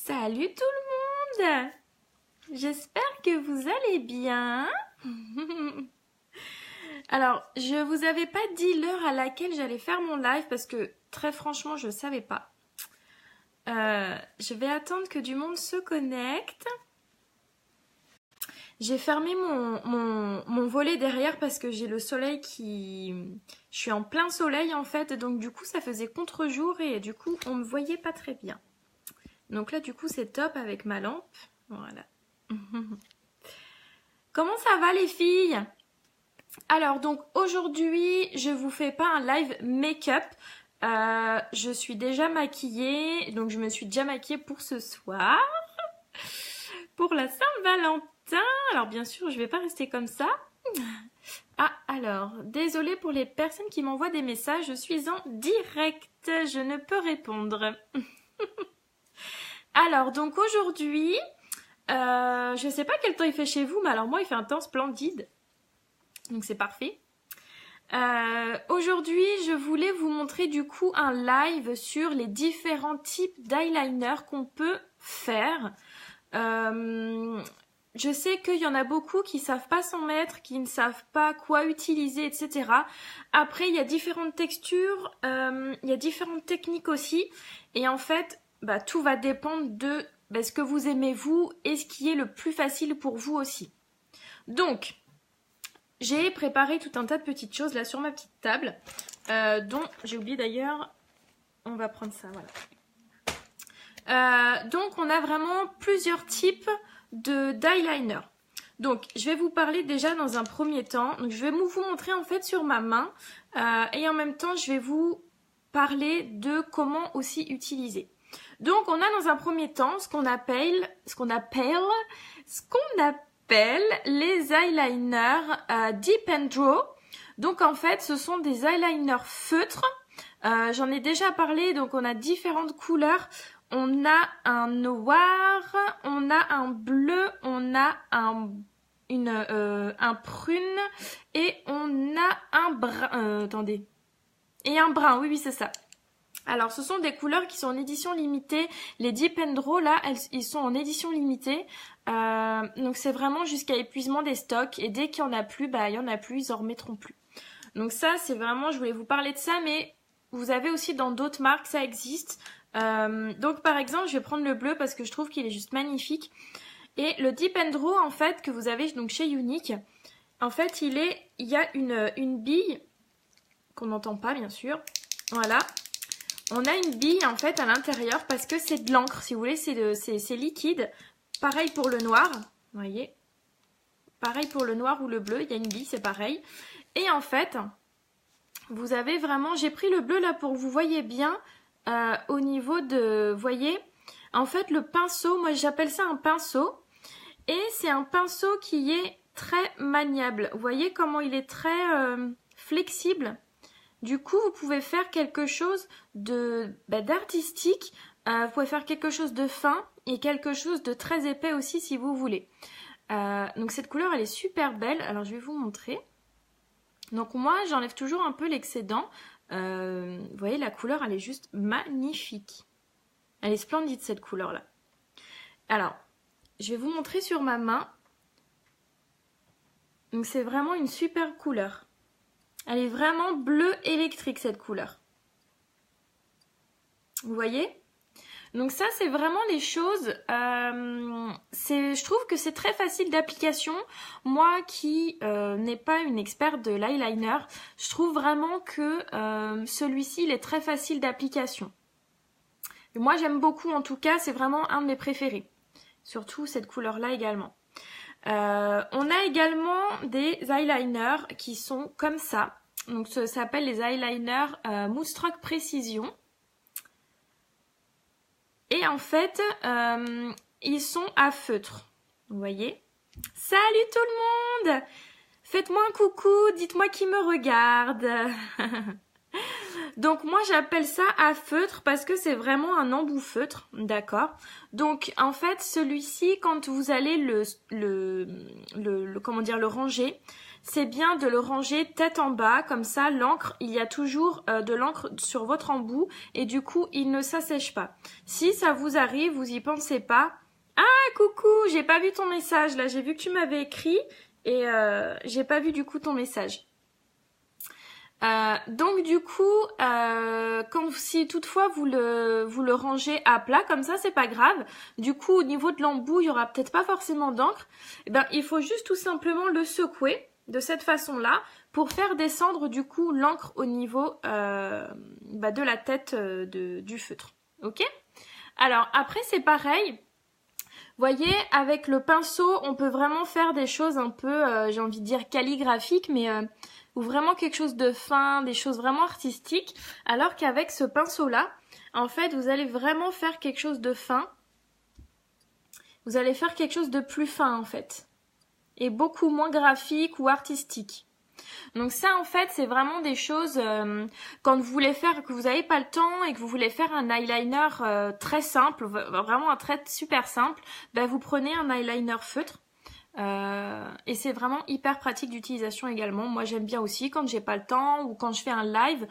Salut tout le monde! J'espère que vous allez bien. Alors, je vous avais pas dit l'heure à laquelle j'allais faire mon live parce que très franchement, je savais pas. Je vais attendre que du monde se connecte. J'ai fermé mon volet derrière parce que j'ai le soleil qui... Je suis en plein soleil en fait, donc du coup ça faisait contre-jour et du coup on me voyait pas très bien. Donc là du coup c'est top avec ma lampe. Voilà. Comment ça va les filles? Alors donc aujourd'hui je vous fais pas un live make-up. Je suis déjà maquillée, donc je me suis déjà maquillée pour ce soir. Pour la Saint-Valentin. Alors bien sûr je vais pas rester comme ça. Ah alors, désolée pour les personnes qui m'envoient des messages, je suis en direct, je ne peux répondre. Alors donc aujourd'hui, je sais pas quel temps il fait chez vous, mais alors moi il fait un temps splendide, donc c'est parfait. Aujourd'hui je voulais vous montrer du coup un live sur les différents types d'eyeliner qu'on peut faire. Je sais qu'il y en a beaucoup qui savent pas s'en mettre, qui ne savent pas quoi utiliser, etc. Après, il y a différentes textures, il y a différentes techniques aussi. Et en fait, tout va dépendre de ce que vous aimez vous et ce qui est le plus facile pour vous aussi. Donc, j'ai préparé tout un tas de petites choses là sur ma petite table, dont j'ai oublié d'ailleurs, on va prendre ça, voilà. Donc, on a vraiment plusieurs types d'eyeliner. Donc je vais vous parler déjà dans un premier temps. Donc, je vais vous montrer en fait sur ma main et en même temps je vais vous parler de comment aussi utiliser. Donc on a dans un premier temps ce qu'on appelle les eyeliners Dip and Draw. Donc en fait ce sont des eyeliners feutres. J'en ai déjà parlé, donc on a différentes couleurs. On a un noir, on a un bleu, on a un prune et on a un brun. Attendez. Et un brun, oui, c'est ça. Alors, ce sont des couleurs qui sont en édition limitée. Les Dip and Draw, là, ils sont en édition limitée. Donc, c'est vraiment jusqu'à épuisement des stocks. Et dès qu'il n'y en a plus, il y en a plus, ils en remettront plus. Donc ça, c'est vraiment, je voulais vous parler de ça, mais vous avez aussi dans d'autres marques, ça existe. Donc par exemple je vais prendre le bleu parce que je trouve qu'il est juste magnifique et le Dip and Draw en fait que vous avez donc chez Unique, en fait il y a une bille qu'on n'entend pas bien sûr, voilà, on a une bille en fait à l'intérieur parce que c'est de l'encre, si vous voulez, c'est liquide. Pareil pour le noir, vous voyez, pareil pour le noir ou le bleu, il y a une bille, c'est pareil. Et en fait vous avez vraiment, j'ai pris le bleu là pour que vous voyez bien. Au niveau de, voyez, en fait le pinceau, moi j'appelle ça un pinceau et c'est un pinceau qui est très maniable. Vous voyez comment il est très flexible. Du coup vous pouvez faire quelque chose d'artistique, vous pouvez faire quelque chose de fin et quelque chose de très épais aussi si vous voulez. Donc cette couleur elle est super belle, alors je vais vous montrer. Donc moi j'enlève toujours un peu l'excédent. Vous voyez la couleur elle est juste magnifique. Elle est splendide cette couleur là. Alors je vais vous montrer sur ma main. Donc c'est vraiment une super couleur. Elle est vraiment bleu électrique cette couleur. Vous voyez? Donc ça c'est vraiment les choses, je trouve que c'est très facile d'application. Moi qui n'ai pas une experte de l'eyeliner, je trouve vraiment que celui-ci il est très facile d'application. Moi j'aime beaucoup en tout cas, c'est vraiment un de mes préférés. Surtout cette couleur là également. On a également des eyeliners qui sont comme ça. Donc ça s'appelle les eyeliners Moonstruck Precision. Et en fait, ils sont à feutre. Vous voyez? Salut tout le monde! Faites-moi un coucou, dites-moi qui me regarde. Donc moi j'appelle ça à feutre parce que c'est vraiment un embout feutre, d'accord? Donc en fait celui-ci quand vous allez le ranger, c'est bien de le ranger tête en bas, comme ça l'encre, il y a toujours de l'encre sur votre embout et du coup il ne s'assèche pas. Si ça vous arrive, vous y pensez pas. Ah coucou, j'ai pas vu ton message là, j'ai vu que tu m'avais écrit et j'ai pas vu du coup ton message. Donc du coup, si toutefois vous le rangez à plat, comme ça c'est pas grave. Du coup au niveau de l'embout, il y aura peut-être pas forcément d'encre. Eh ben, il faut juste tout simplement le secouer de cette façon-là pour faire descendre du coup l'encre au niveau de la tête du feutre. Ok? Alors après c'est pareil. Voyez, avec le pinceau, on peut vraiment faire des choses un peu, j'ai envie de dire calligraphiques, mais ou vraiment quelque chose de fin, des choses vraiment artistiques, alors qu'avec ce pinceau-là, en fait, vous allez vraiment faire quelque chose de fin. Vous allez faire quelque chose de plus fin, en fait, et beaucoup moins graphique ou artistique. Donc ça, en fait, c'est vraiment des choses, quand vous voulez faire, que vous n'avez pas le temps et que vous voulez faire un eyeliner très simple, vraiment un trait super simple, ben vous prenez un eyeliner feutre. Et c'est vraiment hyper pratique d'utilisation également. Moi j'aime bien aussi quand j'ai pas le temps ou quand je fais un live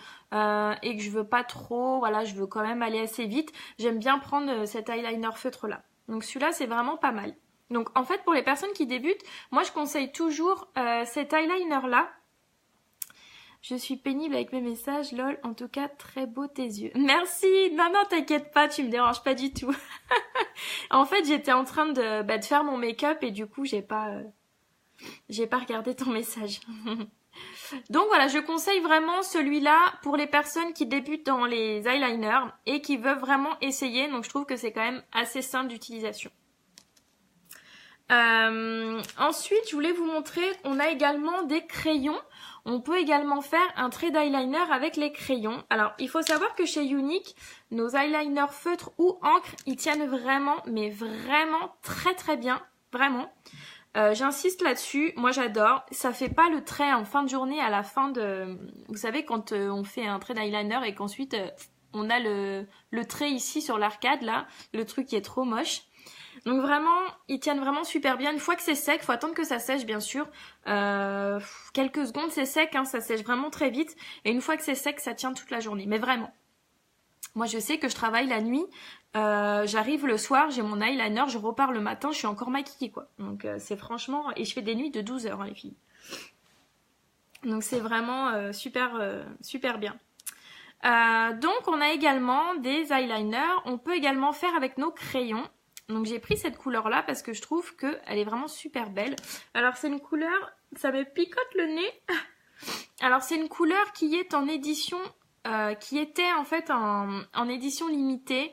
et que je veux pas trop, voilà, je veux quand même aller assez vite, j'aime bien prendre cet eyeliner feutre là. Donc celui-là c'est vraiment pas mal. Donc en fait pour les personnes qui débutent, moi je conseille toujours cet eyeliner là. Je suis pénible avec mes messages, lol, en tout cas très beau tes yeux. Merci, non t'inquiète pas, tu me déranges pas du tout. En fait j'étais en train de faire mon make-up et du coup j'ai pas regardé ton message. Donc voilà, je conseille vraiment celui-là pour les personnes qui débutent dans les eyeliners et qui veulent vraiment essayer, donc je trouve que c'est quand même assez simple d'utilisation. Ensuite, je voulais vous montrer, on a également des crayons. On peut également faire un trait d'eyeliner avec les crayons. Alors, il faut savoir que chez Younique, nos eyeliners feutres ou encre, ils tiennent vraiment, mais vraiment très très bien. Vraiment. J'insiste là-dessus. Moi, j'adore. Ça fait pas le trait en fin de journée à la fin de... Vous savez, quand on fait un trait d'eyeliner et qu'ensuite, on a le trait ici sur l'arcade, là. Le truc qui est trop moche. Donc vraiment, ils tiennent vraiment super bien. Une fois que c'est sec, faut attendre que ça sèche bien sûr. Quelques secondes, c'est sec, hein, ça sèche vraiment très vite. Et une fois que c'est sec, ça tient toute la journée. Mais vraiment. Moi, je sais que je travaille la nuit. J'arrive le soir, j'ai mon eyeliner, je repars le matin, je suis encore maquillée, quoi. Donc c'est franchement... Et je fais des nuits de 12 heures, hein, les filles. Donc c'est vraiment super bien. Donc on a également des eyeliners. On peut également faire avec nos crayons. Donc j'ai pris cette couleur là parce que je trouve qu'elle est vraiment super belle. Alors c'est une couleur, ça me picote le nez. Alors c'est une couleur qui est en édition, qui était en fait en édition limitée,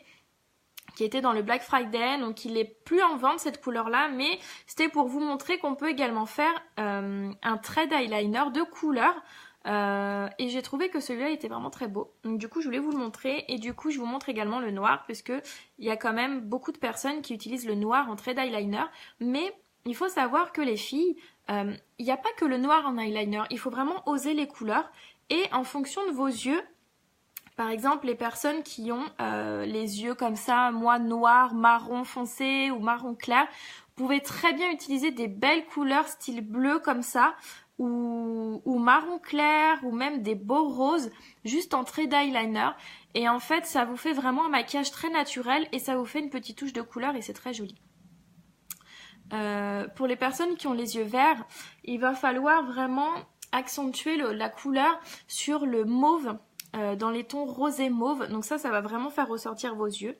qui était dans le Black Friday. Donc il est plus en vente cette couleur là, mais c'était pour vous montrer qu'on peut également faire un trait d'eyeliner de couleur. Et j'ai trouvé que celui-là était vraiment très beau. Donc du coup je voulais vous le montrer et du coup je vous montre également le noir puisque il y a quand même beaucoup de personnes qui utilisent le noir en trait d'eyeliner. Mais il faut savoir que les filles, il n'y a pas que le noir en eyeliner, il faut vraiment oser les couleurs et en fonction de vos yeux. Par exemple, les personnes qui ont les yeux comme ça, moi noir, marron foncé ou marron clair, vous pouvez très bien utiliser des belles couleurs style bleu comme ça ou marron clair ou même des beaux roses juste en trait d'eyeliner. Et en fait, ça vous fait vraiment un maquillage très naturel et ça vous fait une petite touche de couleur et c'est très joli. Pour les personnes qui ont les yeux verts, il va falloir vraiment accentuer la couleur sur le mauve. Dans les tons rosé mauve, donc ça va vraiment faire ressortir vos yeux.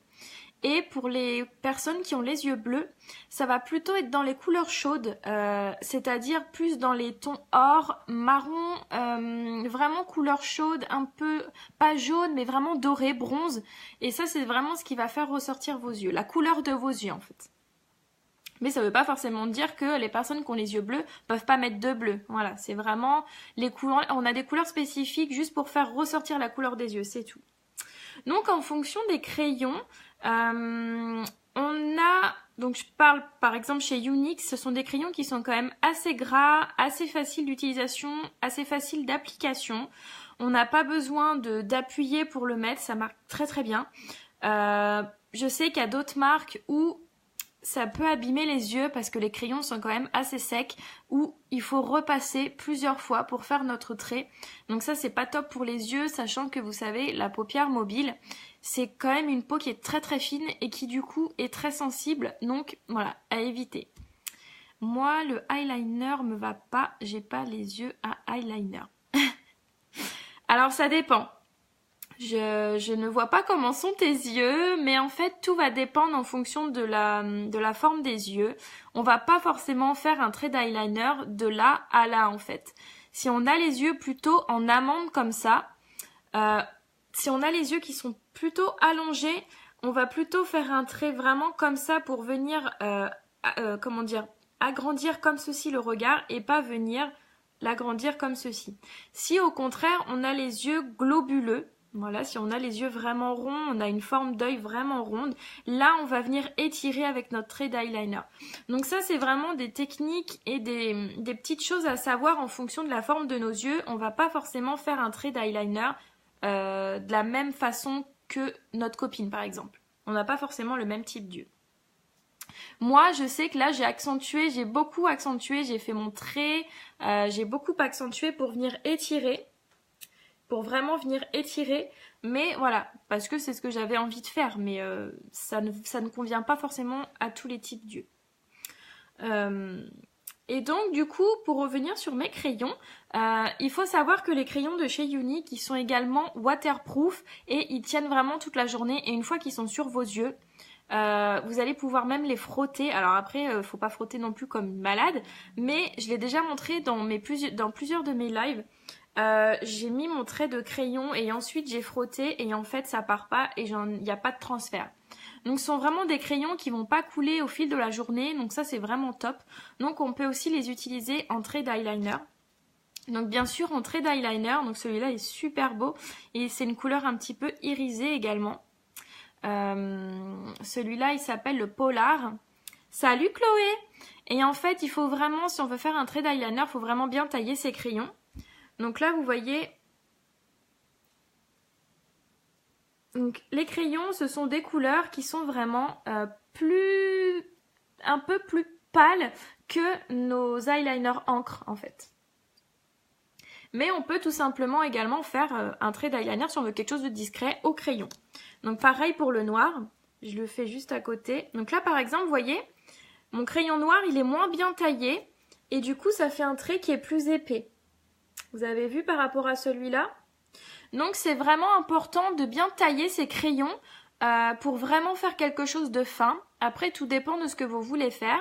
Et pour les personnes qui ont les yeux bleus, ça va plutôt être dans les couleurs chaudes, c'est-à-dire plus dans les tons or, marron, vraiment couleur chaude, un peu, pas jaune, mais vraiment doré, bronze. Et ça, c'est vraiment ce qui va faire ressortir vos yeux, la couleur de vos yeux en fait. Mais ça veut pas forcément dire que les personnes qui ont les yeux bleus peuvent pas mettre de bleu. Voilà, c'est vraiment les couleurs. On a des couleurs spécifiques juste pour faire ressortir la couleur des yeux, c'est tout. Donc en fonction des crayons, on a... Donc je parle par exemple chez Younique, ce sont des crayons qui sont quand même assez gras, assez faciles d'utilisation, assez faciles d'application. On n'a pas besoin d'appuyer pour le mettre, ça marque très très bien. Je sais qu'il y a d'autres marques où ça peut abîmer les yeux parce que les crayons sont quand même assez secs ou il faut repasser plusieurs fois pour faire notre trait. Donc ça c'est pas top pour les yeux, sachant que vous savez la paupière mobile c'est quand même une peau qui est très très fine et qui du coup est très sensible, donc voilà, à éviter. Moi le eyeliner me va pas, j'ai pas les yeux à eyeliner. Alors ça dépend. Je ne vois pas comment sont tes yeux, mais en fait tout va dépendre en fonction de la forme des yeux. On va pas forcément faire un trait d'eyeliner de là à là en fait. Si on a les yeux plutôt en amande comme ça, si on a les yeux qui sont plutôt allongés, on va plutôt faire un trait vraiment comme ça pour venir, comment dire, agrandir comme ceci le regard et pas venir l'agrandir comme ceci. Si au contraire on a les yeux globuleux, voilà, si on a les yeux vraiment ronds, on a une forme d'œil vraiment ronde, là on va venir étirer avec notre trait d'eyeliner. Donc ça c'est vraiment des techniques et des petites choses à savoir en fonction de la forme de nos yeux. On va pas forcément faire un trait d'eyeliner de la même façon que notre copine par exemple. On n'a pas forcément le même type d'yeux. Moi, je sais que là, j'ai beaucoup accentué, j'ai fait mon trait, j'ai beaucoup accentué pour venir étirer, pour vraiment venir étirer, mais voilà, parce que c'est ce que j'avais envie de faire, mais ça ne convient pas forcément à tous les types d'yeux. Et donc, du coup, pour revenir sur mes crayons, il faut savoir que les crayons de chez Younique, ils sont également waterproof et ils tiennent vraiment toute la journée. Et une fois qu'ils sont sur vos yeux, vous allez pouvoir même les frotter. Alors après, faut pas frotter non plus comme une malade, mais je l'ai déjà montré dans plusieurs de mes lives. J'ai mis mon trait de crayon et ensuite j'ai frotté et en fait ça part pas et il n'y a pas de transfert. Donc ce sont vraiment des crayons qui vont pas couler au fil de la journée, donc ça c'est vraiment top. Donc on peut aussi les utiliser en trait d'eyeliner. Donc bien sûr en trait d'eyeliner, donc celui-là est super beau et c'est une couleur un petit peu irisée également. Celui-là il s'appelle le Polar. Salut Chloé! Et en fait il faut vraiment, si on veut faire un trait d'eyeliner, il faut vraiment bien tailler ses crayons. Donc là vous voyez, donc les crayons ce sont des couleurs qui sont vraiment un peu plus pâles que nos eyeliners encre en fait. Mais on peut tout simplement également faire un trait d'eyeliner si on veut quelque chose de discret au crayon. Donc pareil pour le noir, je le fais juste à côté. Donc là par exemple vous voyez, mon crayon noir il est moins bien taillé et du coup ça fait un trait qui est plus épais. Vous avez vu par rapport à celui-là? Donc c'est vraiment important de bien tailler ces crayons pour vraiment faire quelque chose de fin. Après tout dépend de ce que vous voulez faire.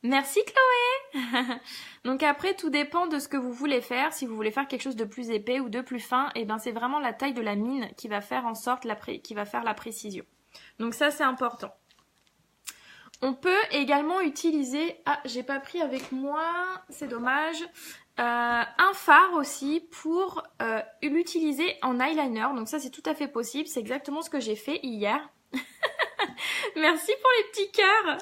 Merci Chloé. Donc après tout dépend de ce que vous voulez faire. Si vous voulez faire quelque chose de plus épais ou de plus fin, et ben c'est vraiment la taille de la mine qui va faire en sorte qui va faire la précision. Donc ça c'est important. On peut également utiliser, j'ai pas pris avec moi, c'est dommage, un fard aussi pour l'utiliser en eyeliner. Donc ça c'est tout à fait possible, c'est exactement ce que j'ai fait hier. Merci pour les petits cœurs.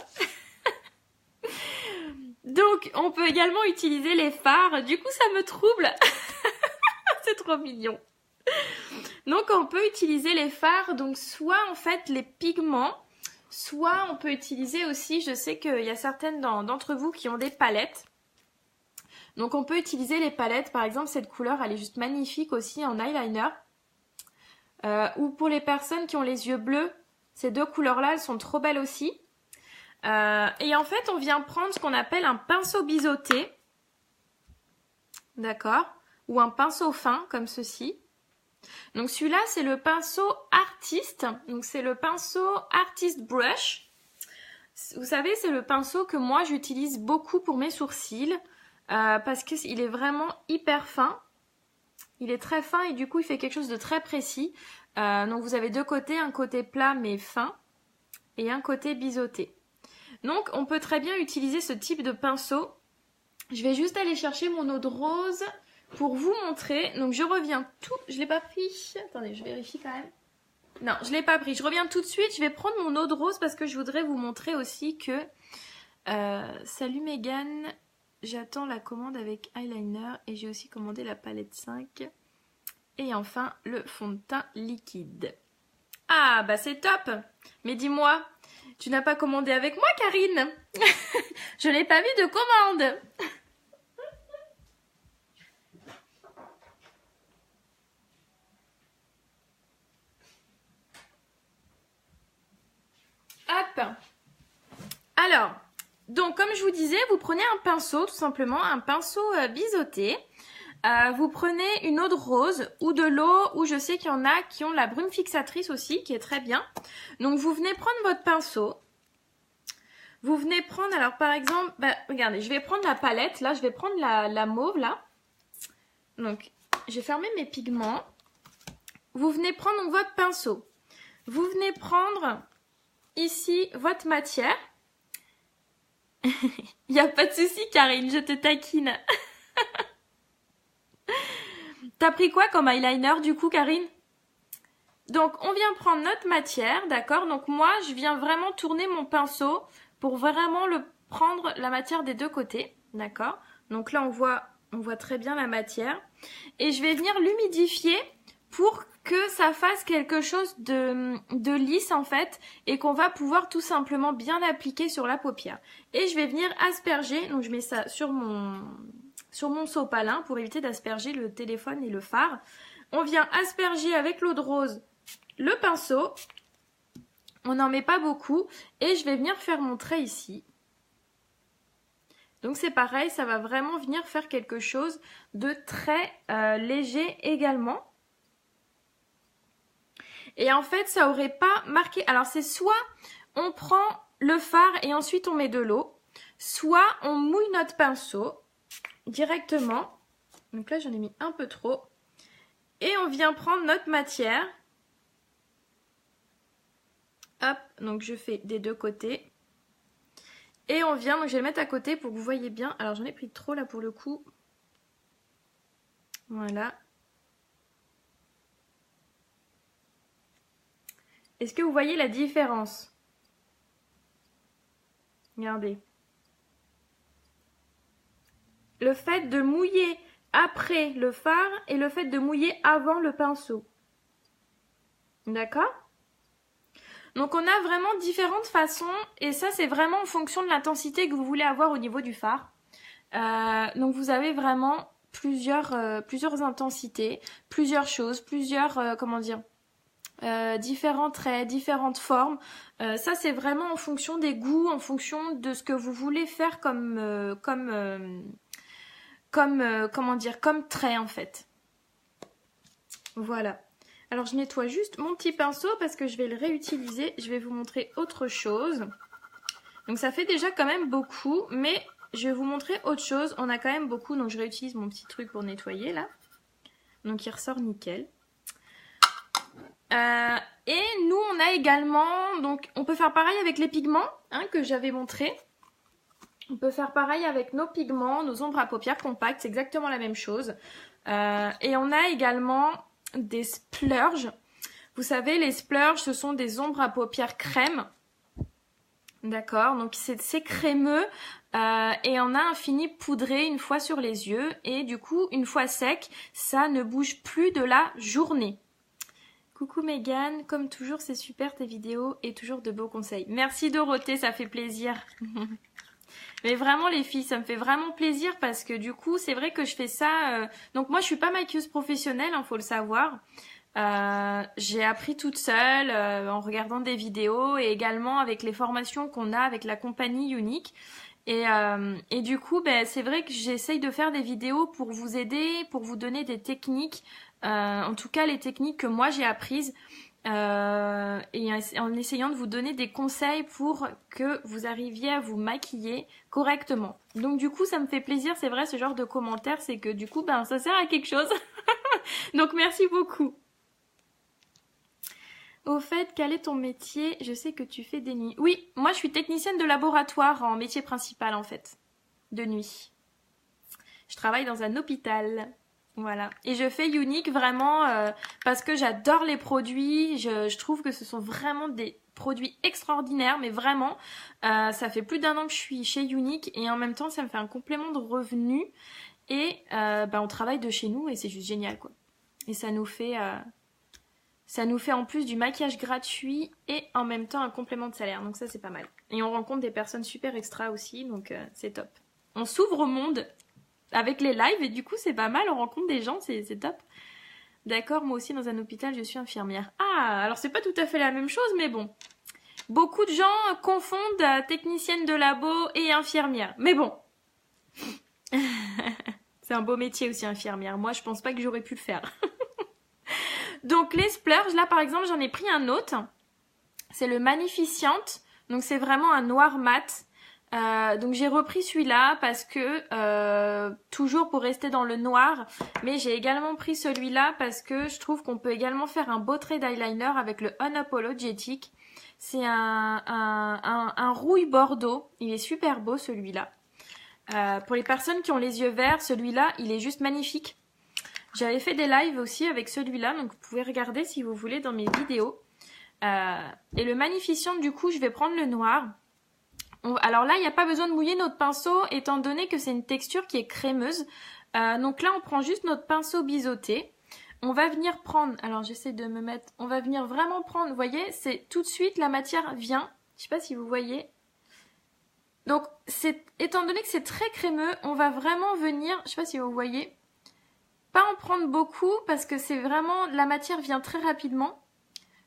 Donc on peut également utiliser les fards, du coup ça me trouble. C'est trop mignon. Donc on peut utiliser les fards, donc soit en fait les pigments, soit on peut utiliser aussi, je sais qu'il y a certaines d'entre vous qui ont des palettes. Donc on peut utiliser les palettes, par exemple cette couleur elle est juste magnifique aussi en eyeliner. Ou pour les personnes qui ont les yeux bleus, ces deux couleurs là elles sont trop belles aussi. Et en fait on vient prendre ce qu'on appelle un pinceau biseauté. D'accord? Ou un pinceau fin comme ceci. Donc celui-là c'est le pinceau artiste, donc c'est le pinceau artist brush. Vous savez c'est le pinceau que moi j'utilise beaucoup pour mes sourcils parce qu'il est vraiment hyper fin. Il est très fin et du coup il fait quelque chose de très précis. Donc vous avez deux côtés, un côté plat mais fin et un côté biseauté. Donc on peut très bien utiliser ce type de pinceau. Je vais juste aller chercher mon eau de rose pour vous montrer. Donc je reviens je l'ai pas pris. Attendez, je vérifie quand même. Non, je l'ai pas pris. Je reviens tout de suite. Je vais prendre mon eau de rose parce que je voudrais vous montrer aussi que... salut Megan. J'attends la commande avec eyeliner et j'ai aussi commandé la palette 5. Et enfin, le fond de teint liquide. Ah, bah c'est top. Mais dis-moi, Tu n'as pas commandé avec moi, Karine? Je n'ai pas vu de commande. Hop. Alors, donc comme je vous disais, vous prenez un pinceau, tout simplement, un pinceau biseauté. Vous prenez une eau de rose ou de l'eau, ou je sais qu'il y en a qui ont la brume fixatrice aussi, qui est très bien. Donc vous venez prendre votre pinceau. Vous venez prendre, alors par exemple, regardez, je vais prendre la palette, là, je vais prendre la mauve, là. Donc, j'ai fermé mes pigments. Vous venez prendre donc, votre pinceau. Vous venez prendre ici votre matière. Il n'y a pas de souci, Karine, je te taquine. T'as pris quoi comme eyeliner du coup, Karine? Donc, on vient prendre notre matière, d'accord? Donc, moi, je viens vraiment tourner mon pinceau pour vraiment prendre la matière des deux côtés, d'accord? Donc là, on voit très bien la matière. Et je vais venir l'humidifier pour que ça fasse quelque chose de lisse, en fait, et qu'on va pouvoir tout simplement bien l'appliquer sur la paupière. Et je vais venir asperger, donc je mets ça sur mon sopalin pour éviter d'asperger le téléphone et le fard. On vient asperger avec l'eau de rose le pinceau. On n'en met pas beaucoup. Et je vais venir faire mon trait ici. Donc c'est pareil, ça va vraiment venir faire quelque chose de très léger également. Et en fait, ça aurait pas marqué... Alors c'est soit on prend le fard et ensuite on met de l'eau, soit on mouille notre pinceau directement. Donc là, j'en ai mis un peu trop. Et on vient prendre notre matière. Hop, donc je fais des deux côtés. Et on vient, donc je vais le mettre à côté pour que vous voyez bien. Alors j'en ai pris trop là pour le coup. Voilà. Est-ce que vous voyez la différence? Regardez. Le fait de mouiller après le fard et le fait de mouiller avant le pinceau. D'accord? Donc on a vraiment différentes façons et ça c'est vraiment en fonction de l'intensité que vous voulez avoir au niveau du fard. Donc vous avez vraiment plusieurs intensités, plusieurs choses, différents traits, différentes formes. Ça c'est vraiment en fonction des goûts, en fonction de ce que vous voulez faire comme trait en fait. Voilà. Alors je nettoie juste mon petit pinceau parce que je vais le réutiliser. Je vais vous montrer autre chose. Donc ça fait déjà quand même beaucoup, mais je vais vous montrer autre chose. On a quand même beaucoup, donc je réutilise mon petit truc pour nettoyer là. Donc il ressort nickel. Et nous on a également, donc on peut faire pareil avec les pigments que j'avais montré. On peut faire pareil avec nos pigments, nos ombres à paupières compactes, c'est exactement la même chose. Et on a également des splurges. Vous savez, les splurges, ce sont des ombres à paupières crème. D'accord, donc c'est crémeux et on a un fini poudré une fois sur les yeux. Et du coup, une fois sec, ça ne bouge plus de la journée. Coucou Mégane, comme toujours, c'est super tes vidéos et toujours de beaux conseils. Merci Dorothée, ça fait plaisir. Mais vraiment les filles, ça me fait vraiment plaisir parce que du coup, c'est vrai que je fais ça... Donc moi, je suis pas maquilleuse professionnelle, faut le savoir. J'ai appris toute seule en regardant des vidéos et également avec les formations qu'on a avec la compagnie Unique. Et du coup, c'est vrai que j'essaye de faire des vidéos pour vous aider, pour vous donner des techniques, en tout cas les techniques que moi j'ai apprises. Et en essayant de vous donner des conseils pour que vous arriviez à vous maquiller correctement. Donc du coup ça me fait plaisir, c'est vrai ce genre de commentaires, c'est que du coup ça sert à quelque chose. Donc merci beaucoup. Au fait, quel est ton métier? Je sais que tu fais des nuits. Oui, moi je suis technicienne de laboratoire en métier principal en fait, de nuit. Je travaille dans un hôpital. Voilà. Et je fais Unique vraiment parce que j'adore les produits. Je trouve que ce sont vraiment des produits extraordinaires, mais vraiment, ça fait plus d'1 an que je suis chez Unique et en même temps, ça me fait un complément de revenu. Et on travaille de chez nous et c'est juste génial, quoi. Et ça nous fait Ça nous fait en plus du maquillage gratuit et en même temps un complément de salaire. Donc ça, c'est pas mal. Et on rencontre des personnes super extra aussi, donc c'est top. On s'ouvre au monde avec les lives et du coup, c'est pas mal. On rencontre des gens, c'est top. D'accord, moi aussi dans un hôpital, je suis infirmière. Ah, alors c'est pas tout à fait la même chose, mais bon. Beaucoup de gens confondent technicienne de labo et infirmière. Mais bon. C'est un beau métier aussi, infirmière. Moi, je pense pas que j'aurais pu le faire. Donc les splurges, là par exemple, j'en ai pris un autre. C'est le Magnificent. Donc c'est vraiment un noir mat. Donc j'ai repris celui-là parce que toujours pour rester dans le noir, mais j'ai également pris celui-là parce que je trouve qu'on peut également faire un beau trait d'eyeliner avec le Unapologetic. C'est un rouille bordeaux, il est super beau celui-là. Pour les personnes qui ont les yeux verts, celui-là il est juste magnifique. J'avais fait des lives aussi avec celui-là, donc vous pouvez regarder si vous voulez dans mes vidéos. Et le Magnificent, du coup, je vais prendre le noir. Alors là, il n'y a pas besoin de mouiller notre pinceau, étant donné que c'est une texture qui est crémeuse. Donc là, on prend juste notre pinceau biseauté. On va venir prendre, alors j'essaie de me mettre, on va venir vraiment prendre, vous voyez, c'est tout de suite la matière vient. Je sais pas si vous voyez. Donc, étant donné que c'est très crémeux, on va vraiment venir, je sais pas si vous voyez, pas en prendre beaucoup parce que c'est vraiment, la matière vient très rapidement.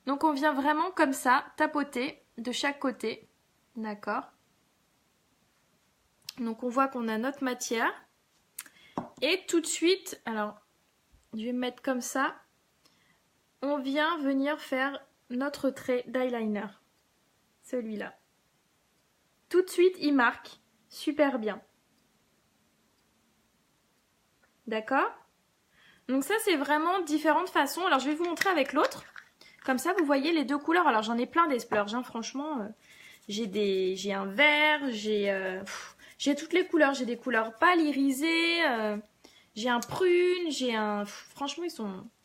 Donc on vient vraiment comme ça, tapoter de chaque côté. D'accord. Donc on voit qu'on a notre matière. Et tout de suite, alors je vais me mettre comme ça. On vient venir faire notre trait d'eyeliner. Celui-là. Tout de suite, il marque super bien. D'accord ? Donc ça, c'est vraiment différentes façons. Alors, je vais vous montrer avec l'autre. Comme ça, vous voyez les deux couleurs. Alors, j'en ai plein des splurges, hein. Franchement, j'ai un vert, j'ai toutes les couleurs. J'ai des couleurs pâles, irisées, j'ai un prune, j'ai un... Franchement,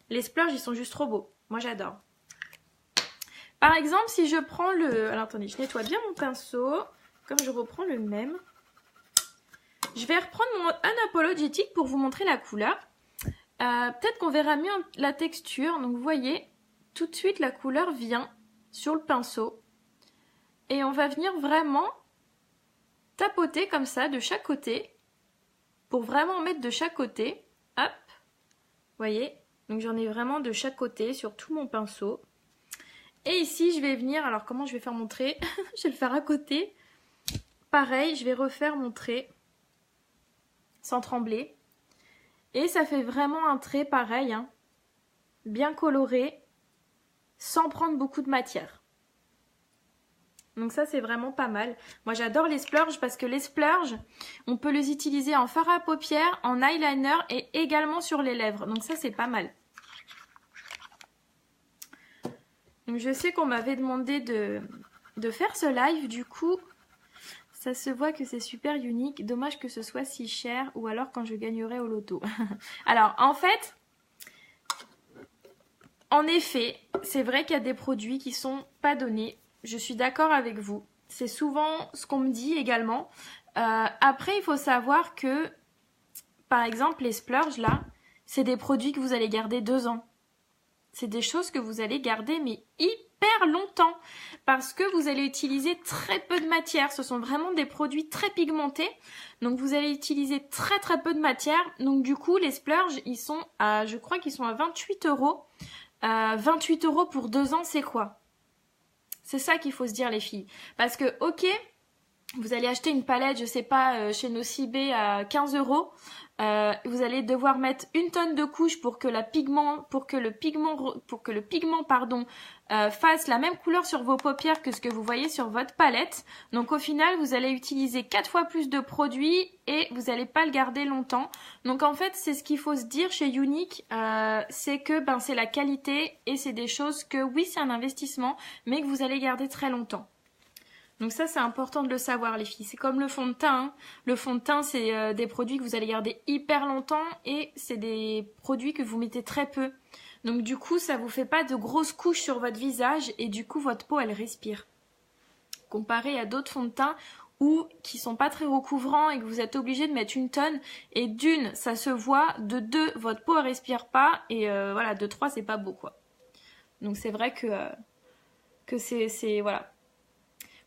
les splurges, ils sont juste trop beaux. Moi, j'adore. Par exemple, si je prends le... Alors, attendez, je nettoie bien mon pinceau. Comme je reprends le même. Je vais reprendre mon Unapologetic pour vous montrer la couleur. Peut-être qu'on verra mieux la texture. Donc vous voyez, tout de suite la couleur vient sur le pinceau. Et on va venir vraiment tapoter comme ça de chaque côté. Pour vraiment mettre de chaque côté. Hop. Vous voyez. Donc j'en ai vraiment de chaque côté sur tout mon pinceau. Et ici je vais venir, alors comment je vais faire mon trait? Je vais le faire à côté. Pareil, je vais refaire mon trait. Sans trembler. Et ça fait vraiment un trait pareil, hein, bien coloré, sans prendre beaucoup de matière. Donc ça, c'est vraiment pas mal. Moi, j'adore les splurges parce que les splurges, on peut les utiliser en fard à paupières, en eyeliner et également sur les lèvres. Donc ça, c'est pas mal. Donc je sais qu'on m'avait demandé de faire ce live, du coup... Ça se voit que c'est super unique. Dommage que ce soit si cher ou alors quand je gagnerai au loto. Alors, en fait, en effet, c'est vrai qu'il y a des produits qui sont pas donnés. Je suis d'accord avec vous. C'est souvent ce qu'on me dit également. Après, il faut savoir que, par exemple, les splurges, là, c'est des produits que vous allez garder 2 ans. C'est des choses que vous allez garder, mais hyper longtemps. Parce que vous allez utiliser très peu de matière. Ce sont vraiment des produits très pigmentés. Donc vous allez utiliser très très peu de matière. Donc du coup, les splurges, ils sont à, je crois qu'ils sont à 28 €. 28 € pour 2 ans, c'est quoi? C'est ça qu'il faut se dire, les filles. Parce que, ok, vous allez acheter une palette, je sais pas, chez Nocibé à 15 €. Vous allez devoir mettre 1 tonne de couches pour que le pigment fasse la même couleur sur vos paupières que ce que vous voyez sur votre palette. Donc au final, vous allez utiliser 4 fois plus de produits et vous n'allez pas le garder longtemps. Donc en fait, c'est ce qu'il faut se dire chez Younique, c'est que c'est la qualité et c'est des choses que oui, c'est un investissement, mais que vous allez garder très longtemps. Donc ça, c'est important de le savoir, les filles. C'est comme le fond de teint. Hein. Le fond de teint, c'est des produits que vous allez garder hyper longtemps et c'est des produits que vous mettez très peu. Donc du coup, ça vous fait pas de grosses couches sur votre visage et du coup, votre peau, elle respire. Comparé à d'autres fonds de teint qui sont pas très recouvrants et que vous êtes obligé de mettre 1 tonne. Et d'une, ça se voit. De 2, votre peau, elle respire pas. Et voilà, de 3, c'est pas beau, quoi. Donc c'est vrai que c'est voilà.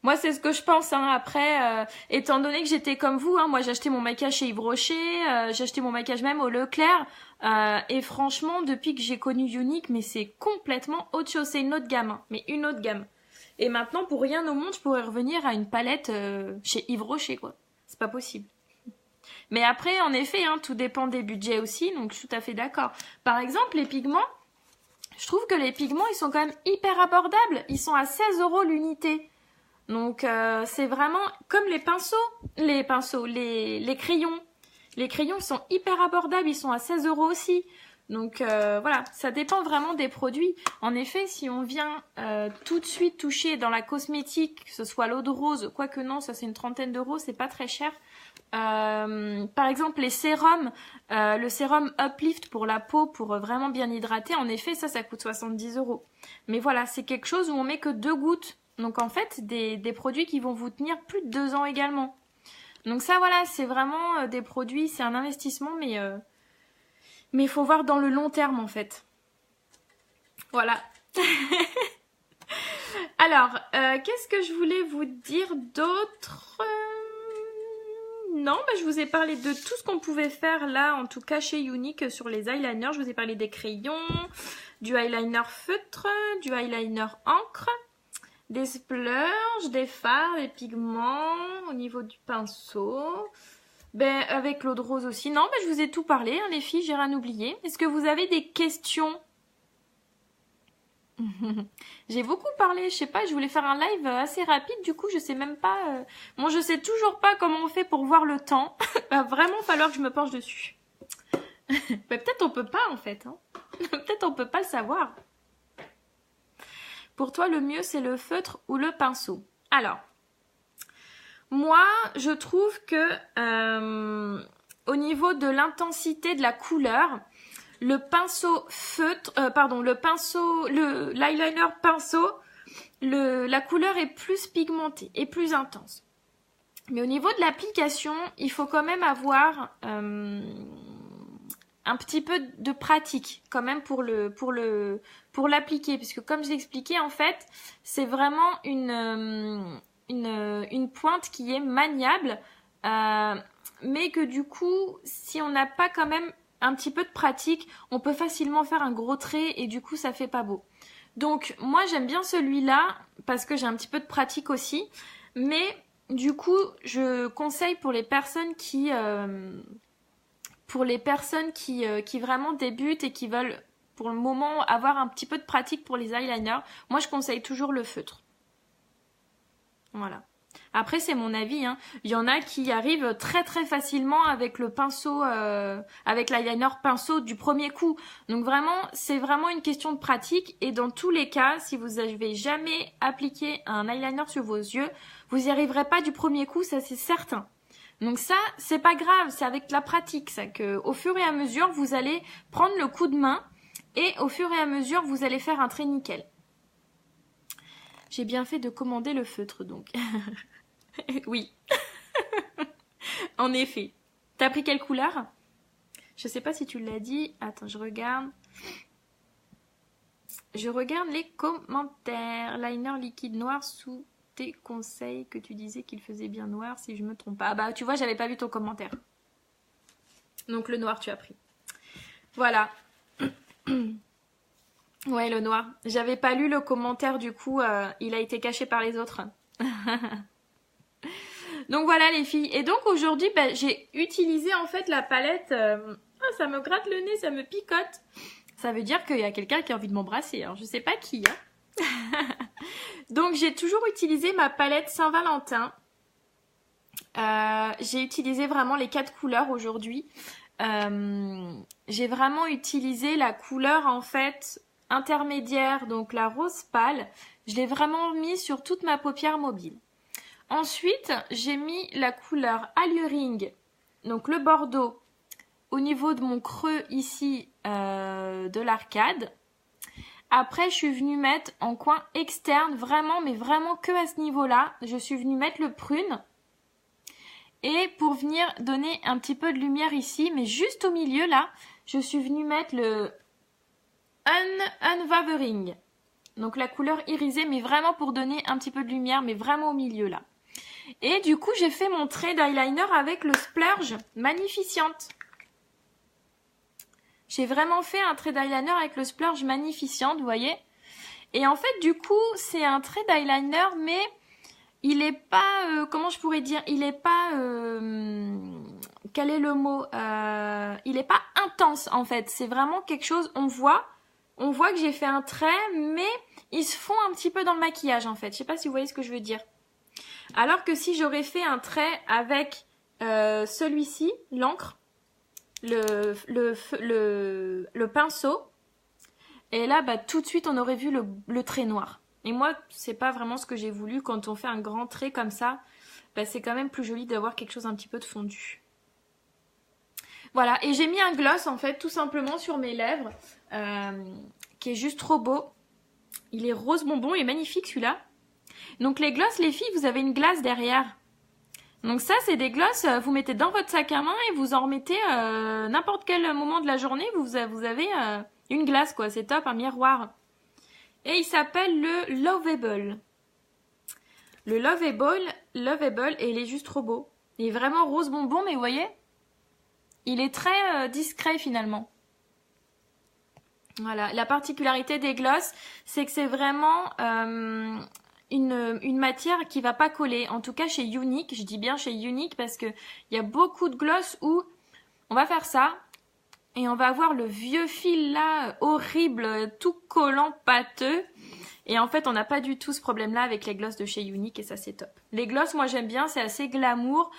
Moi, c'est ce que je pense. Hein. Après, étant donné que j'étais comme vous, hein, moi j'ai acheté mon maquillage chez Yves Rocher, j'ai acheté mon maquillage même au Leclerc. Et franchement, depuis que j'ai connu Younique, mais c'est complètement autre chose. C'est une autre gamme, hein, mais une autre gamme. Et maintenant, pour rien au monde, je pourrais revenir à une palette chez Yves Rocher, quoi. C'est pas possible. Mais après, en effet, hein, tout dépend des budgets aussi, donc je suis tout à fait d'accord. Par exemple, les pigments, je trouve que les pigments, ils sont quand même hyper abordables. Ils sont à 16 € l'unité. Donc c'est vraiment comme les crayons. Les crayons sont hyper abordables, ils sont à 16 € aussi. Donc voilà, ça dépend vraiment des produits. En effet, si on vient tout de suite toucher dans la cosmétique, que ce soit l'eau de rose, quoique non, ça c'est une trentaine d'euros, c'est pas très cher. Par exemple les sérums, le sérum Uplift pour la peau, pour vraiment bien hydrater, en effet ça coûte 70 €. Mais voilà, c'est quelque chose où on met que 2 gouttes. Donc en fait, des produits qui vont vous tenir plus de 2 ans également. Donc ça voilà, c'est vraiment des produits, c'est un investissement, mais il faut voir dans le long terme en fait. Voilà. Alors, qu'est-ce que je voulais vous dire d'autre? Non, je vous ai parlé de tout ce qu'on pouvait faire là, en tout cas chez Younique sur les eyeliners. Je vous ai parlé des crayons, du eyeliner feutre, du eyeliner encre, des splurges, des fards, des pigments, au niveau du pinceau. Avec l'eau de rose aussi. Non, je vous ai tout parlé, hein, les filles, j'ai rien oublié. Est-ce que vous avez des questions? J'ai beaucoup parlé, je sais pas, je voulais faire un live assez rapide, du coup je sais même pas... Bon, je sais toujours pas comment on fait pour voir le temps. Va vraiment falloir que je me penche dessus. Peut-être on peut pas en fait. Hein. Peut-être on peut pas le savoir. Pour toi, le mieux c'est le feutre ou le pinceau? Alors, moi je trouve que au niveau de l'intensité de la couleur, le pinceau feutre, l'eyeliner pinceau, la couleur est plus pigmentée et plus intense. Mais au niveau de l'application, il faut quand même avoir un petit peu de pratique quand même pour l'appliquer, puisque comme je l'expliquais en fait, c'est vraiment une pointe qui est maniable, mais que du coup, si on n'a pas quand même un petit peu de pratique, on peut facilement faire un gros trait et du coup ça fait pas beau. Donc moi j'aime bien celui-là parce que j'ai un petit peu de pratique aussi, mais du coup je conseille pour les personnes qui vraiment débutent et qui veulent pour le moment avoir un petit peu de pratique pour les eyeliners, moi je conseille toujours le feutre. Voilà. Après c'est mon avis, hein. Il y en a qui arrivent très très facilement avec le pinceau, avec l'eyeliner pinceau du premier coup. Donc vraiment, c'est vraiment une question de pratique. Et dans tous les cas, si vous n'avez jamais appliqué un eyeliner sur vos yeux, vous n'y arriverez pas du premier coup, ça c'est certain. Donc ça, c'est pas grave, c'est avec la pratique, ça, que au fur et à mesure, vous allez prendre le coup de main et au fur et à mesure, vous allez faire un trait nickel. J'ai bien fait de commander le feutre, donc. Oui. En effet. T'as pris quelle couleur? Je sais pas si tu l'as dit. Attends, je regarde. Je regarde les commentaires. Liner liquide noir sous tes conseils que tu disais qu'il faisait bien noir si je me trompe pas. Ah bah tu vois, j'avais pas vu ton commentaire. Donc le noir tu as pris. Voilà. Ouais, le noir. J'avais pas lu le commentaire, du coup, il a été caché par les autres. Donc voilà les filles. Et donc aujourd'hui, j'ai utilisé en fait la palette. Ça me gratte le nez, ça me picote. Ça veut dire qu'il y a quelqu'un qui a envie de m'embrasser. Alors je sais pas qui. Hein. Donc j'ai toujours utilisé ma palette Saint-Valentin. J'ai utilisé vraiment les 4 couleurs aujourd'hui. J'ai vraiment utilisé la couleur en fait intermédiaire, donc la rose pâle. Je l'ai vraiment mis sur toute ma paupière mobile. Ensuite, j'ai mis la couleur Alluring, donc le bordeaux, au niveau de mon creux ici de l'arcade. Après, je suis venue mettre en coin externe, vraiment, mais vraiment que à ce niveau-là. Je suis venue mettre le prune. Et pour venir donner un petit peu de lumière ici, mais juste au milieu là, je suis venue mettre le Unwavering. Donc la couleur irisée, mais vraiment pour donner un petit peu de lumière, mais vraiment au milieu là. Et du coup, j'ai fait mon trait d'eyeliner avec le Splurge Magnificent. J'ai vraiment fait un trait d'eyeliner avec le Splurge Magnificent, vous voyez. Et en fait, du coup, c'est un trait d'eyeliner, mais il est pas, comment je pourrais dire, il est pas, quel est le mot, il est pas intense en fait. C'est vraiment quelque chose, on voit que j'ai fait un trait, mais ils se font un petit peu dans le maquillage en fait. Je sais pas si vous voyez ce que je veux dire. Alors que si j'aurais fait un trait avec celui-ci, l'encre, le pinceau, et là, bah, tout de suite, on aurait vu le trait noir. Et moi, c'est pas vraiment ce que j'ai voulu. Quand on fait un grand trait comme ça, bah, c'est quand même plus joli d'avoir quelque chose un petit peu de fondu. Voilà, et j'ai mis un gloss, en fait, tout simplement sur mes lèvres, qui est juste trop beau. Il est rose bonbon, il est magnifique, celui-là. Donc les gloss, les filles, vous avez une glace derrière. Donc ça, c'est des gloss, vous mettez dans votre sac à main et vous en remettez n'importe quel moment de la journée, vous avez une glace, quoi. C'est top, un miroir. Et il s'appelle le Loveable. Le Loveable, et il est juste trop beau. Il est vraiment rose bonbon, mais vous voyez, il est très discret finalement. Voilà, la particularité des gloss, c'est que c'est vraiment une matière qui va pas coller. En tout cas chez Younique, je dis bien chez Younique parce que il y a beaucoup de gloss où on va faire ça et on va avoir le vieux fil là horrible, tout collant, pâteux. Et en fait, on n'a pas du tout ce problème-là avec les gloss de chez Younique et ça, c'est top. Les gloss, moi, j'aime bien, c'est assez glamour,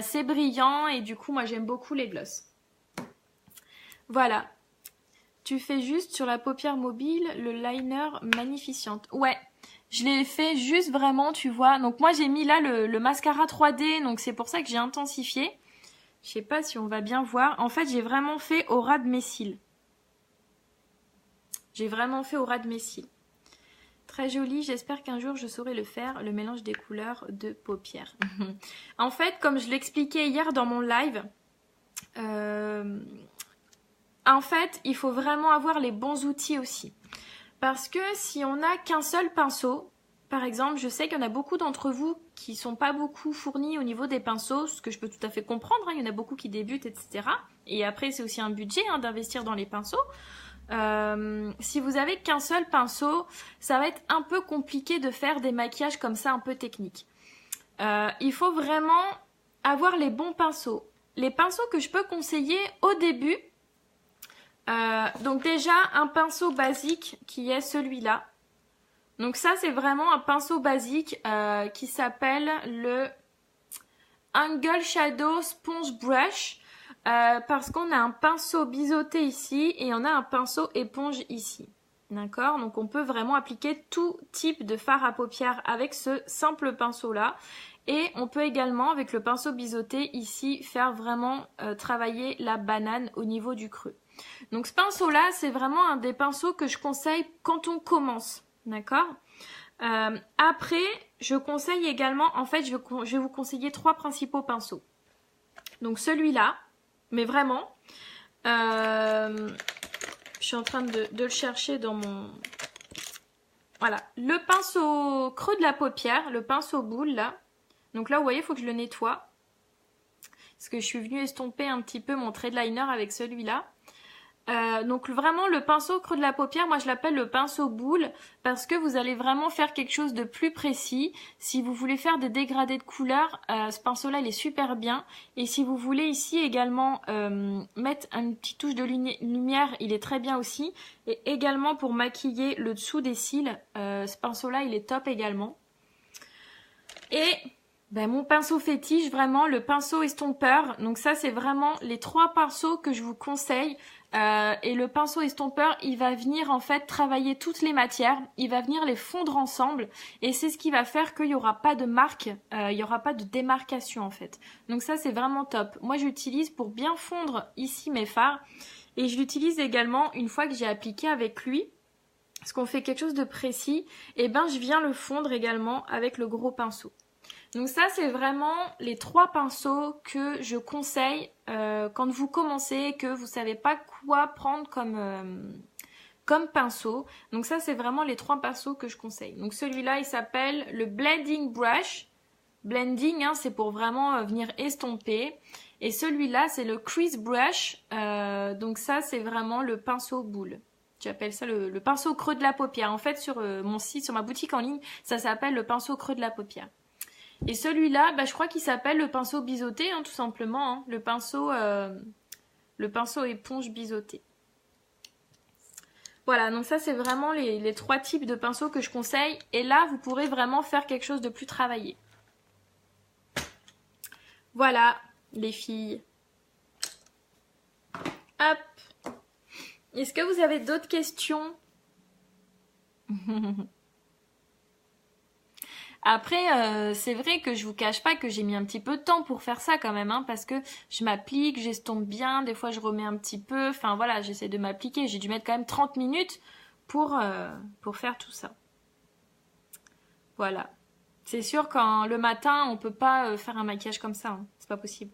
c'est brillant et du coup, moi, j'aime beaucoup les gloss. Voilà. Tu fais juste sur la paupière mobile le liner Magnificent. Ouais, je l'ai fait juste vraiment, tu vois. Donc moi, j'ai mis là le mascara 3D, donc c'est pour ça que j'ai intensifié. Je sais pas si on va bien voir. En fait, j'ai vraiment fait au ras de mes cils. J'ai vraiment fait au ras de mes cils. Très joli, j'espère qu'un jour je saurai le faire, le mélange des couleurs de paupières. En fait, comme je l'expliquais hier dans mon live, en fait, il faut vraiment avoir les bons outils aussi. Parce que si on n'a qu'un seul pinceau, par exemple, je sais qu'il y en a beaucoup d'entre vous qui sont pas beaucoup fournis au niveau des pinceaux, ce que je peux tout à fait comprendre, hein, il y en a beaucoup qui débutent, etc. Et après, c'est aussi un budget hein, d'investir dans les pinceaux. Si vous avez qu'un seul pinceau, ça va être un peu compliqué de faire des maquillages comme ça un peu techniques. Il faut vraiment avoir les bons pinceaux. Les pinceaux que je peux conseiller au début, donc déjà un pinceau basique qui est celui-là. Donc ça c'est vraiment un pinceau basique qui s'appelle le Angle Shadow Sponge Brush. Parce qu'on a un pinceau biseauté ici et on a un pinceau éponge ici. D'accord? Donc on peut vraiment appliquer tout type de fard à paupières avec ce simple pinceau là. Et on peut également avec le pinceau biseauté ici faire vraiment travailler la banane au niveau du creux. Donc ce pinceau là c'est vraiment un des pinceaux que je conseille quand on commence. D'accord? Après je conseille également, en fait je vais vous conseiller 3 principaux pinceaux. Donc celui-là. Mais vraiment, je suis en train de le chercher dans mon... Voilà, le pinceau creux de la paupière, le pinceau boule là. Donc là, vous voyez, il faut que je le nettoie. Parce que je suis venue estomper un petit peu mon trait de liner avec celui-là. Donc vraiment le pinceau creux de la paupière, moi je l'appelle le pinceau boule parce que vous allez vraiment faire quelque chose de plus précis. Si vous voulez faire des dégradés de couleurs, ce pinceau là il est super bien. Et si vous voulez ici également mettre une petite touche de lumière, il est très bien aussi. Et également pour maquiller le dessous des cils, ce pinceau là il est top également. Et ben, mon pinceau fétiche, vraiment le pinceau estompeur. Donc ça c'est vraiment les 3 pinceaux que je vous conseille. Et le pinceau estompeur, il va venir en fait travailler toutes les matières, il va venir les fondre ensemble et c'est ce qui va faire qu'il n'y aura pas de marque, il n'y aura pas de démarcation en fait. Donc ça c'est vraiment top. Moi j'utilise pour bien fondre ici mes fards et je l'utilise également une fois que j'ai appliqué avec lui, parce qu'on fait quelque chose de précis, et ben je viens le fondre également avec le gros pinceau. Donc ça c'est vraiment les 3 pinceaux que je conseille quand vous commencez, que vous savez pas quoi prendre comme comme pinceau. Donc ça, c'est vraiment les 3 pinceaux que je conseille. Donc celui-là, il s'appelle le Blending Brush. Blending, hein, c'est pour vraiment venir estomper. Et celui-là, c'est le Crease Brush. Donc ça, c'est vraiment le pinceau boule. J'appelle ça le pinceau creux de la paupière. En fait, sur mon site, sur ma boutique en ligne, ça s'appelle le pinceau creux de la paupière. Et celui-là, je crois qu'il s'appelle le pinceau biseauté, hein, tout simplement. Hein. Le pinceau éponge biseauté. Voilà, donc ça, c'est vraiment les 3 types de pinceaux que je conseille. Et là, vous pourrez vraiment faire quelque chose de plus travaillé. Voilà, les filles. Hop. Est-ce que vous avez d'autres questions? Après, c'est vrai que je vous cache pas que j'ai mis un petit peu de temps pour faire ça quand même, hein, parce que je m'applique, j'estompe bien, des fois je remets un petit peu, enfin voilà, j'essaie de m'appliquer. J'ai dû mettre quand même 30 minutes pour faire tout ça. Voilà. C'est sûr quand le matin, on peut pas faire un maquillage comme ça, hein, c'est pas possible.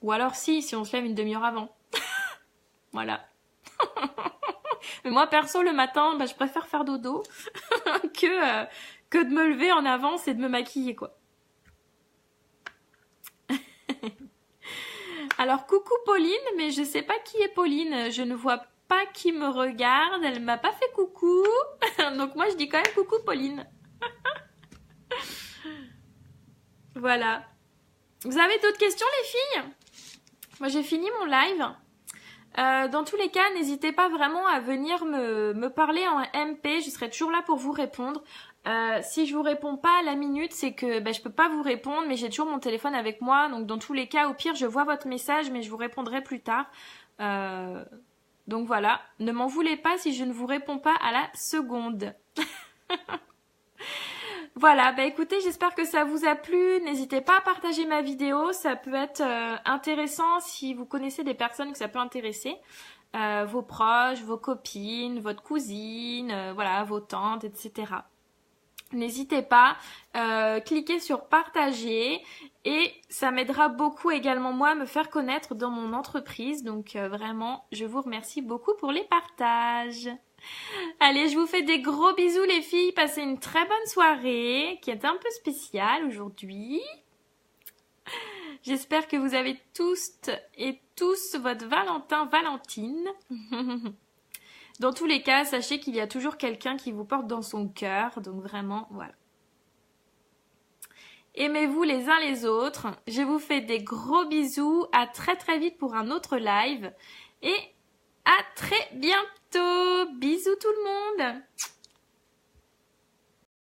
Ou alors si on se lève une demi-heure avant. Voilà. Mais moi perso le matin, je préfère faire dodo que de me lever en avance et de me maquiller quoi. Alors coucou Pauline, mais je sais pas qui est Pauline, je ne vois pas qui me regarde, elle m'a pas fait coucou. Donc moi je dis quand même coucou Pauline. Voilà. Vous avez d'autres questions les filles? Moi j'ai fini mon live. Dans tous les cas, n'hésitez pas vraiment à venir me parler en MP, je serai toujours là pour vous répondre. Si je vous réponds pas à la minute, c'est que je peux pas vous répondre, mais j'ai toujours mon téléphone avec moi, donc dans tous les cas, au pire, je vois votre message, mais je vous répondrai plus tard. Donc voilà, ne m'en voulez pas si je ne vous réponds pas à la seconde. Voilà, écoutez, j'espère que ça vous a plu. N'hésitez pas à partager ma vidéo, ça peut être intéressant si vous connaissez des personnes que ça peut intéresser. Vos proches, vos copines, votre cousine, voilà, vos tantes, etc. N'hésitez pas, cliquez sur partager et ça m'aidera beaucoup également moi à me faire connaître dans mon entreprise. Donc vraiment, je vous remercie beaucoup pour les partages. Allez, je vous fais des gros bisous les filles, passez une très bonne soirée qui est un peu spéciale aujourd'hui. J'espère que vous avez tous et tous votre Valentine. Dans tous les cas, sachez qu'il y a toujours quelqu'un qui vous porte dans son cœur, donc vraiment, voilà. Aimez-vous les uns les autres. Je vous fais des gros bisous, à très très vite pour un autre live et à très bientôt. Bisous tout le monde.